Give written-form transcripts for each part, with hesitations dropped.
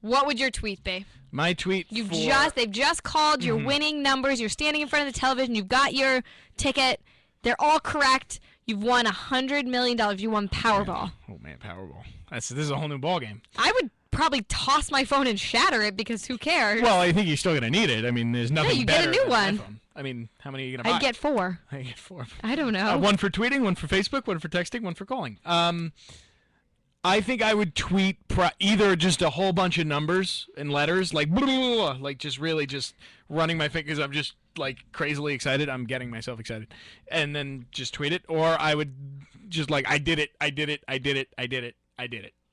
What would your tweet be? My tweet they've just called your winning numbers. You're standing in front of the television. You've got your ticket. They're all correct. You've won $100 million. You won Powerball. Oh man, Powerball. This is a whole new ballgame. I would probably toss my phone and shatter it because who cares? Well, I think you're still gonna need it. I mean, there's nothing better. No, you get a new one. iPhone. I mean, how many are you gonna buy? I'd get 4. I get 4. I don't know. One for tweeting, one for Facebook, one for texting, one for calling. I think I would tweet either just a whole bunch of numbers and letters, like blah, blah, blah, like just really just running my fingers. I'm just like crazily excited. I'm getting myself excited, and then just tweet it. Or I would just like I did it.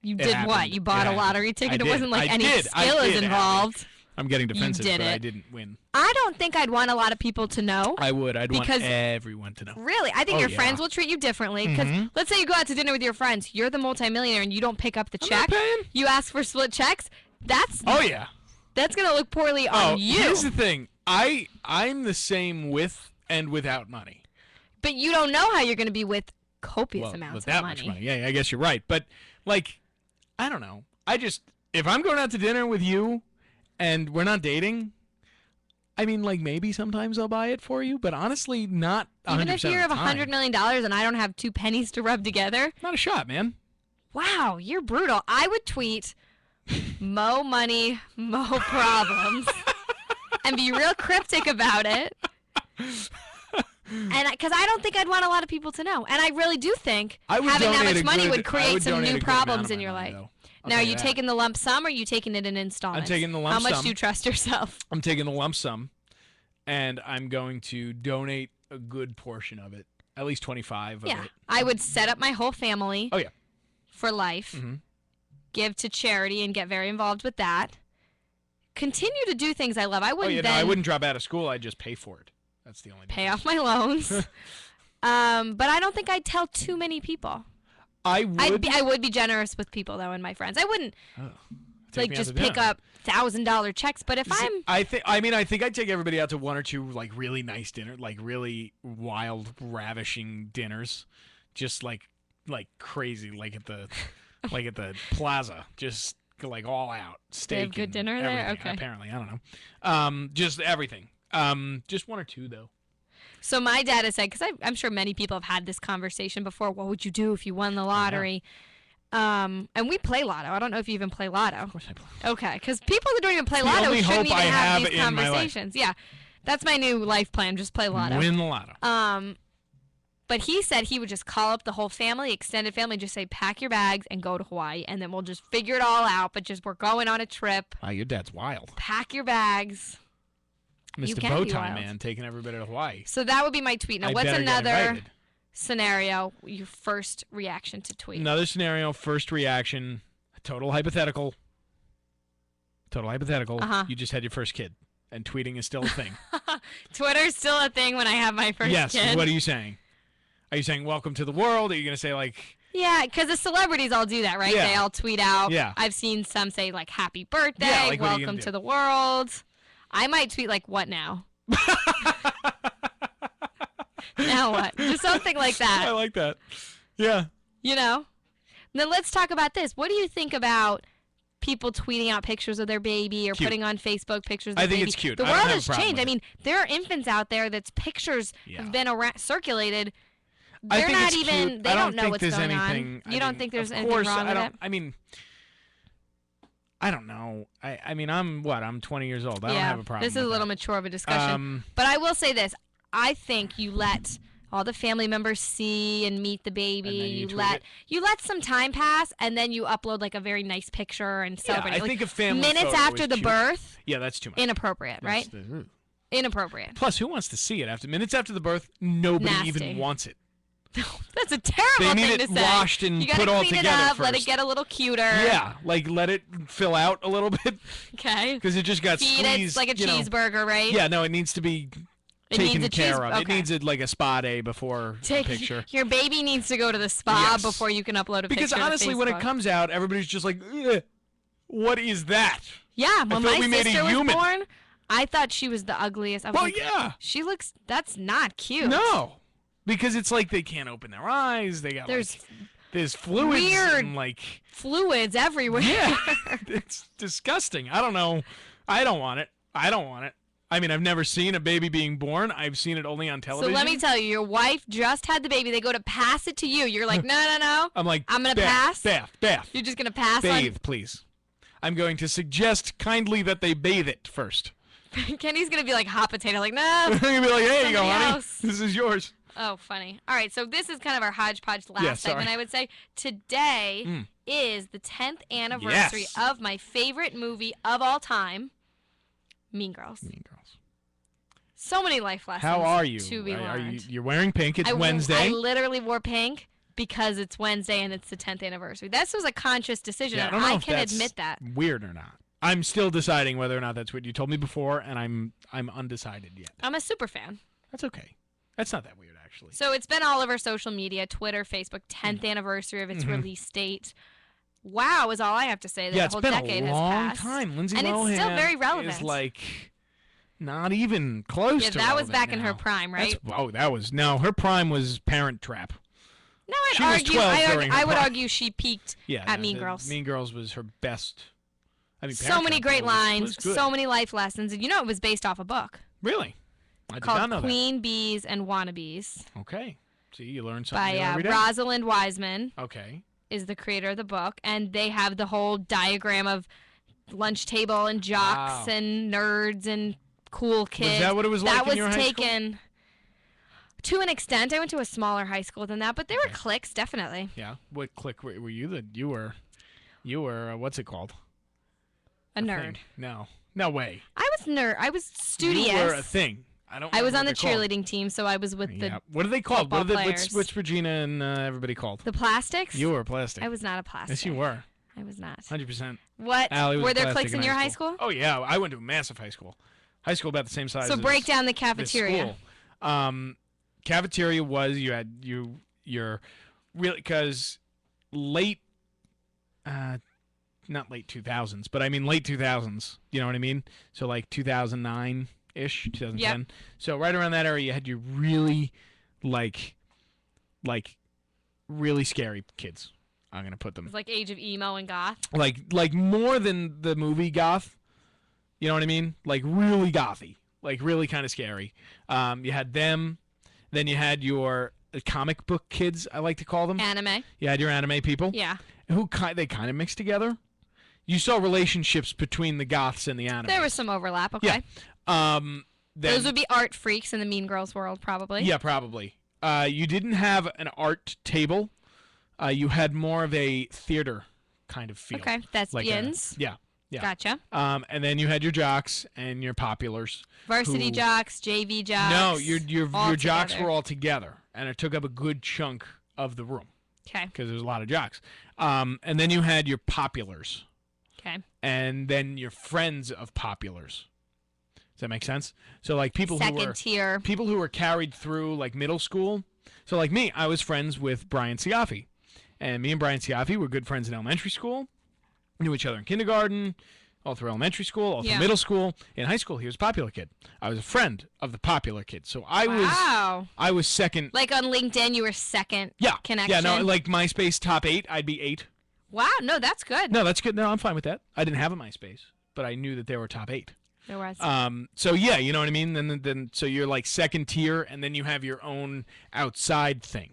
You did what? You bought a lottery ticket? It wasn't like any skill is involved. I'm getting defensive, but I didn't win. I don't think I'd want a lot of people to know. I would. I'd want everyone to know. Really? I think your friends will treat you differently. Because let's say you go out to dinner with your friends. You're the multimillionaire and you don't pick up the check. I'm not paying. You ask for split checks. That's going to look poorly on you. Here's the thing. I'm the same with and without money. But you don't know how you're going to be with copious amounts with of that money. Much money. Yeah, I guess you're right. But, like, I don't know. If I'm going out to dinner with you and we're not dating, I mean, like, maybe sometimes I'll buy it for you, but honestly, not 100% Even if you're of the time. $100 million and I don't have 2 pennies to rub together? Not a shot, man. Wow, you're brutal. I would tweet, mo money, mo problems, and be real cryptic about it. And because I don't think I'd want a lot of people to know. And I really do think having that much money would create some new problems in your life. Now, are you taking the lump sum or are you taking it in installments? I'm taking the lump sum. How much do you trust yourself? I'm taking the lump sum, and I'm going to donate a good portion of it, at least 25 of it. I would set up my whole family for life, give to charity and get very involved with that. Continue to do things I love. I wouldn't I wouldn't drop out of school. I'd just pay for it. That's the only pay off my loans. But I don't think I'd tell too many people. I would be generous with people though, and my friends. I wouldn't just pick up $1,000 checks. But if I think I'd take everybody out to one or two like really nice dinner, like really wild, ravishing dinners, just like crazy, like at the plaza, just like all out steak. They have good dinner there. Okay. Apparently, I don't know. Just everything. Just one or two though. So my dad has said, because I'm sure many people have had this conversation before, what would you do if you won the lottery? And we play lotto. I don't know if you even play lotto. Of course I play. Okay, because people that don't even play lotto shouldn't even have these conversations. Yeah, that's my new life plan, just play lotto. Win the lotto. But he said he would just call up the whole family, extended family, just say, pack your bags and go to Hawaii, and then we'll just figure it all out, but we're going on a trip. Wow, your dad's wild. Pack your bags. Mr. Bowtie Man taking everybody to Hawaii. So that would be my tweet. Now, what's another scenario, your first reaction to tweet? Another scenario, first reaction, total hypothetical. You just had your first kid, and tweeting is still a thing. Twitter's still a thing when I have my first kid. Yes, what are you saying? Are you saying welcome to the world? Are you going to say like... Yeah, because the celebrities all do that, right? Yeah. They all tweet out. Yeah. I've seen some say like happy birthday, welcome to the world. I might tweet like, what now? Now what? Just something like that. I like that. Yeah. You know? Then let's talk about this. What do you think about people tweeting out pictures of their baby or putting on Facebook pictures of their baby? I think it's cute. The world has changed. I mean, there are infants out there that's pictures have been circulated. They're not even, cute. They don't know what's going on. You don't think there's anything wrong with it? I mean, I don't know. I mean, I'm 20 years old. I don't have a problem. This is a little mature of a discussion. But I will say this. I think you let all the family members see and meet the baby. You let some time pass, and then you upload like a very nice picture and celebrate. I think a family minutes photo after is the cute. birth. Yeah, that's too much. Inappropriate, right? Inappropriate. Plus, who wants to see it after minutes after the birth? Nobody even wants it. That's a terrible thing to say. They need it washed and put all together You gotta clean it up, first. let it get a little cuter. Yeah, like let it fill out a little bit. Okay. Because it just got squeezed. It's like a cheeseburger, right? Yeah, no, it needs to be taken care of. Okay. It needs like a spa day before the picture. Your baby needs to go to the spa before you can upload a picture. Because honestly, when it comes out, everybody's just like, what is that? Yeah, when my sister was human. born, I thought she was the ugliest. I was like, yeah. She looks, that's not cute. No. Because it's like they can't open their eyes. They got There's fluids weird and, like, fluids everywhere. yeah, it's disgusting. I don't know. I don't want it. I mean, I've never seen a baby being born. I've seen it only on television. So let me tell you, your wife just had the baby. They go to pass it to you. You're like, no. I'm like, I'm going to pass. Bath. You're just going to pass Bathe, please. I'm going to suggest kindly that they bathe it first. Kenny's going to be like hot potato, like, no. I'm going to be like, hey, you go, honey. Else. This is yours. Oh, funny. All right, so this is kind of our hodgepodge last sorry. segment, I would say. Today is the 10th anniversary of my favorite movie of all time, Mean Girls. So many life lessons. How are you? To be learned. You're wearing pink. It's Wednesday. I literally wore pink because it's Wednesday and it's the 10th anniversary. This was a conscious decision, and I can admit that. Weird or not. I'm still deciding whether or not that's what you told me before, and I'm undecided yet. I'm a super fan. That's okay. That's not that weird, actually. So it's been all over social media, Twitter, Facebook, 10th anniversary of its release date. Wow is all I have to say. That the whole decade has passed. It's been a long time. Lindsay and Lohan it's still very relevant. is like not even close to that was relevant back now. in her prime, right? Her prime was Parent Trap. No, She was 12 during her I would prime. argue she peaked at Mean Girls. Mean Girls was her best. I mean, so many great lines, was so many life lessons, and it was based off a book. Really? I did called not know Queen Bees and Wannabes. Okay. See, you learn something by new every day. Rosalind Wiseman. Okay. Is the creator of the book, and they have the whole diagram of lunch table and jocks and nerds and cool kids. Was that what it was like in your high school? That was taken to an extent. I went to a smaller high school than that, but there were cliques, definitely. Yeah. What clique were you? You were what's it called? A nerd. No. No way. I was studious. You were a thing. I was on the cheerleading team, so I was with the What are they called? What's Regina and everybody called? The Plastics? You were a plastic. I was not a plastic. Yes, you were. I was not. 100%. What? Were there cliques in your high school? Oh, yeah. I went to a massive high school. High school about the same size as break down the cafeteria. Cafeteria was, you're really, because late, not late 2000s, but I mean late 2000s. You know what I mean? So like 2009-ish, 2010. Yep. So right around that area, you had your really, like really scary kids. I'm gonna put them. It was like age of emo and goth. Like more than the movie goth. You know what I mean? Like really gothy, like really kind of scary. You had them, then you had your comic book kids. I like to call them anime. You had your anime people. Yeah. Who they kind of mixed together. You saw relationships between the goths and the anime. There was some overlap. Okay. Yeah. Those would be art freaks in the Mean Girls world, probably. Yeah, probably. You didn't have an art table. You had more of a theater kind of feel. Okay, that's Thespians. Yeah. Gotcha. And then you had your jocks and your populars. Varsity jocks, JV jocks. No, your jocks were all together, and it took up a good chunk of the room. Okay. Because there's a lot of jocks. And then you had your populars. Okay. And then your friends of populars. Does that make sense? So like people who were carried through like middle school. So like me, I was friends with Brian Siafi. And me and Brian Siafi were good friends in elementary school. Knew each other in kindergarten, all through elementary school, all through middle school. In high school, he was a popular kid. I was a friend of the popular kid. So I was second. Like on LinkedIn, you were second connection? Yeah, no, like MySpace top 8, I'd be 8. Wow, no, that's good. No, that's good. No, I'm fine with that. I didn't have a MySpace, but I knew that they were top 8. There was. So yeah, you know what I mean? Then so you're like second tier, and then you have your own outside thing.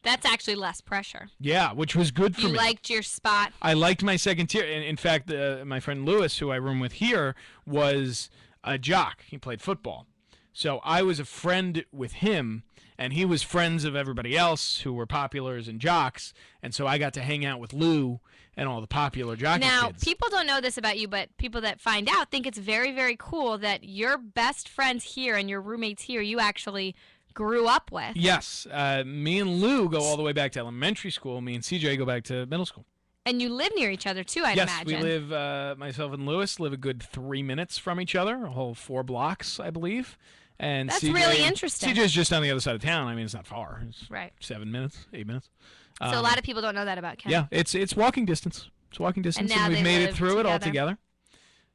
That's actually less pressure. Yeah, which was good for me. You liked your spot. I liked my second tier. And in fact, my friend Lewis, who I room with here, was a jock. He played football. So I was a friend with him, and he was friends of everybody else who were populars and jocks. And so I got to hang out with Lou and all the popular jockey kids. Now, people don't know this about you, but people that find out think it's very, very cool that your best friends here and your roommates here, you actually grew up with. Yes. Me and Lou go all the way back to elementary school. Me and CJ go back to middle school. And you live near each other, too, I'd imagine. Yes, we live, myself and Lewis live a good 3 minutes from each other, a whole 4 blocks, I believe. And that's really interesting. CJ's just on the other side of town. I mean, it's not far. It's 7 minutes, 8 minutes. So a lot of people don't know that about Ken. Yeah, it's walking distance. It's walking distance, and we've made it through it all together.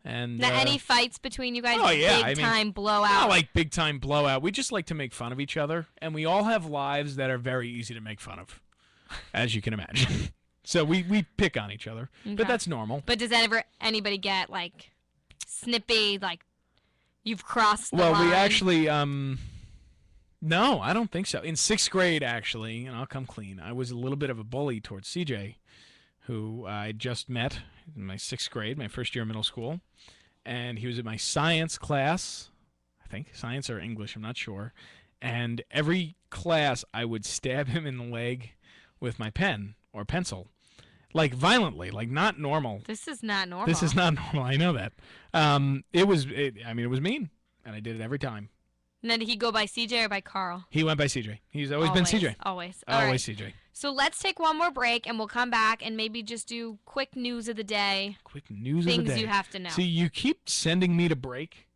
And now, any fights between you guys? Oh yeah, big time blowout. Not like big time blowout. We just like to make fun of each other, and we all have lives that are very easy to make fun of. as you can imagine. So we pick on each other, but that's normal. But does anybody get like snippy, like you've crossed the line? Well, we actually no, I don't think so. In 6th grade, actually, and I'll come clean, I was a little bit of a bully towards CJ, who I just met in my 6th grade, my first year of middle school, and he was in my science class, I think, science or English, I'm not sure, and every class I would stab him in the leg with my pen or pencil, like violently, like not normal. This is not normal. This is not normal, I know that. It was mean, and I did it every time. And then did he go by CJ or by Carl? He went by CJ. He's always been CJ. Always. Always CJ. So let's take one more break, and we'll come back and maybe just do quick news of the day. Quick news of the day. Things you have to know. See, you keep sending me to break,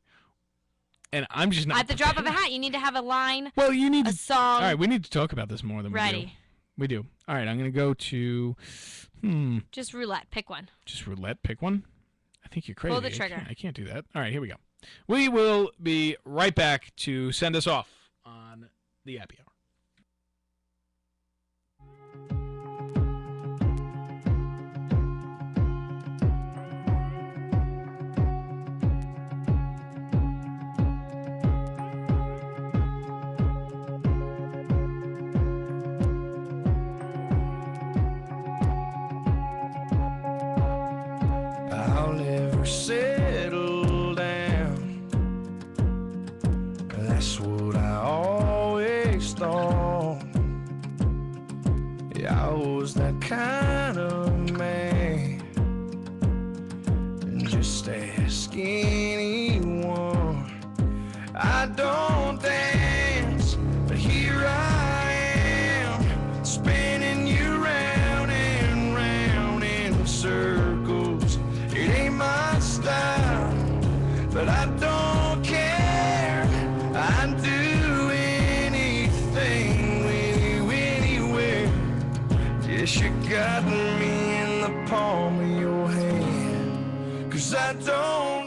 and I'm just not At the drop of a hat, you need to have a line. Well, you need a song. All right, we need to talk about this more than we do. Ready. We do. All right, I'm going to go to... Just roulette. Pick one. Just roulette. Pick one? I think you're crazy. Pull the trigger. I can't do that. All right, here we go. We will be right back to send us off on the Yappy Hour. I'll never settle down. That's what I always thought. Yeah, I was that kind of man, and just ask anyone. I don't dance, but here I am, spinning you round and round in circles. It ain't my style, but I don't care. I'd do anything with you anywhere. Yes, you got me in the palm of your hand, 'cause I don't